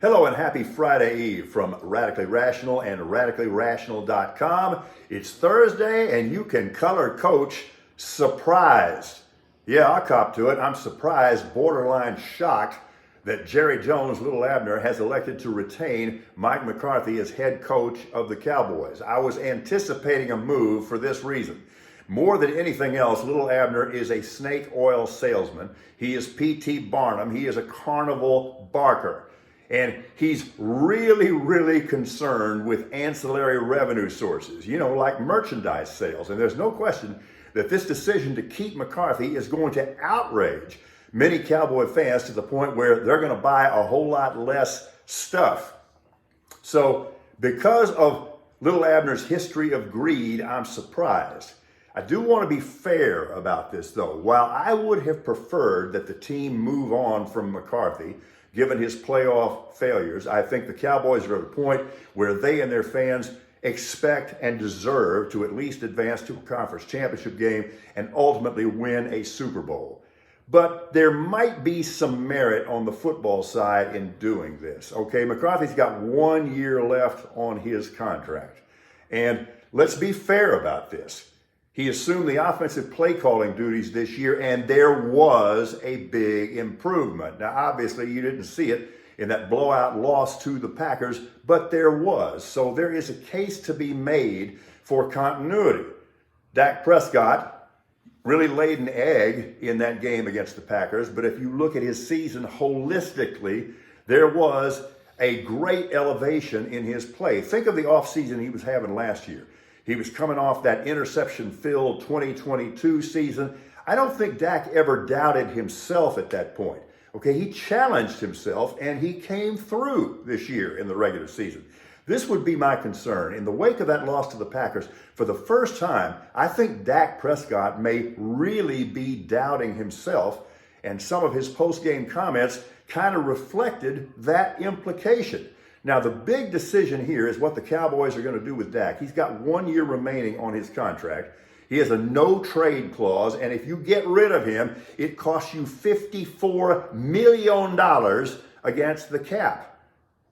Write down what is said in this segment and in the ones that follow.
Hello and happy Friday Eve from Radically Rational and RadicallyRational.com. It's Thursday and you can color coach surprised. Yeah, I cop to it. I'm surprised, borderline shocked that Jerry Jones, Little Abner, has elected to retain Mike McCarthy as head coach of the Cowboys. I was anticipating a move for this reason. More than anything else, Little Abner is a snake oil salesman. He is P.T. Barnum. He is a carnival barker. And he's really concerned with ancillary revenue sources, like merchandise sales. And there's no question that this decision to keep McCarthy is going to outrage many Cowboy fans to the point where they're going to buy a whole lot less stuff. So because of Little Abner's history of greed, I'm surprised. I do want to be fair about this, though. While I would have preferred that the team move on from McCarthy, given his playoff failures, I think the Cowboys are at a point where they and their fans expect and deserve to at least advance to a conference championship game and ultimately win a Super Bowl. But there might be some merit on the football side in doing this. Okay, McCarthy's got 1 year left on his contract. And let's be fair about this. He assumed the offensive play calling duties this year, and there was a big improvement. Now, obviously, you didn't see it in that blowout loss to the Packers, but there was. So there is a case to be made for continuity. Dak Prescott really laid an egg in that game against the Packers, but if you look at his season holistically, there was a great elevation in his play. Think of the offseason he was having last year. He was coming off that interception-filled 2022 season. I don't think Dak ever doubted himself at that point. Okay, he challenged himself and he came through this year in the regular season. This would be my concern. In the wake of that loss to the Packers, for the first time, I think Dak Prescott may really be doubting himself, and some of his post-game comments kind of reflected that implication. Now, the big decision here is what the Cowboys are going to do with Dak. He's got 1 year remaining on his contract. He has a no-trade clause, and if you get rid of him, it costs you $54 million against the cap.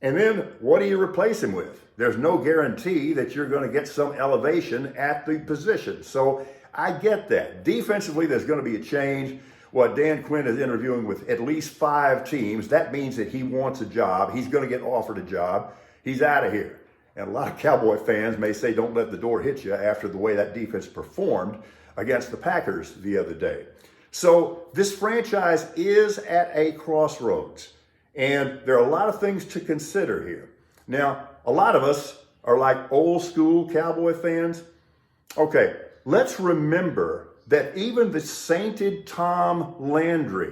And then what do you replace him with? There's no guarantee that you're going to get some elevation at the position. So I get that. Defensively, there's going to be a change. What Dan Quinn is interviewing with at least 5 teams, that means that he wants a job. He's going to get offered a job. He's out of here. And a lot of Cowboy fans may say, don't let the door hit you after the way that defense performed against the Packers the other day. So this franchise is at a crossroads. And there are a lot of things to consider here. Now, a lot of us are like old school Cowboy fans. Okay, let's remember that even the sainted Tom Landry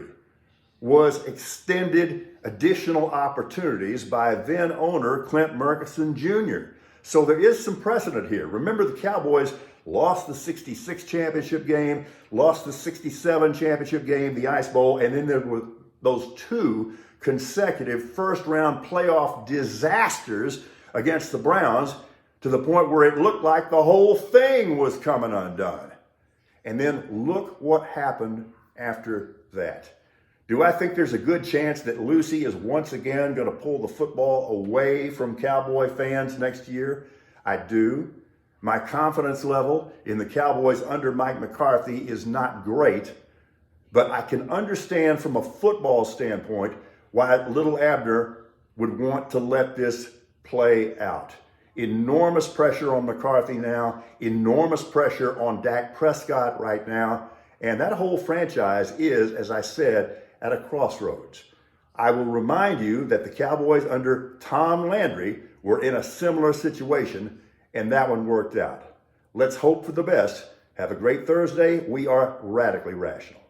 was extended additional opportunities by then owner Clint Murchison Jr. So there is some precedent here. Remember, the Cowboys lost the 66 championship game, lost the 67 championship game, the Ice Bowl, and then there were those 2 consecutive first-round playoff disasters against the Browns to the point where it looked like the whole thing was coming undone. And then look what happened after that. Do I think there's a good chance that Lucy is once again going to pull the football away from Cowboy fans next year? I do. My confidence level in the Cowboys under Mike McCarthy is not great, but I can understand from a football standpoint why Little Abner would want to let this play out. Enormous pressure on McCarthy now, enormous pressure on Dak Prescott right now, and that whole franchise is, as I said, at a crossroads. I will remind you that the Cowboys under Tom Landry were in a similar situation, and that one worked out. Let's hope for the best. Have a great Thursday. We are Radically Rational.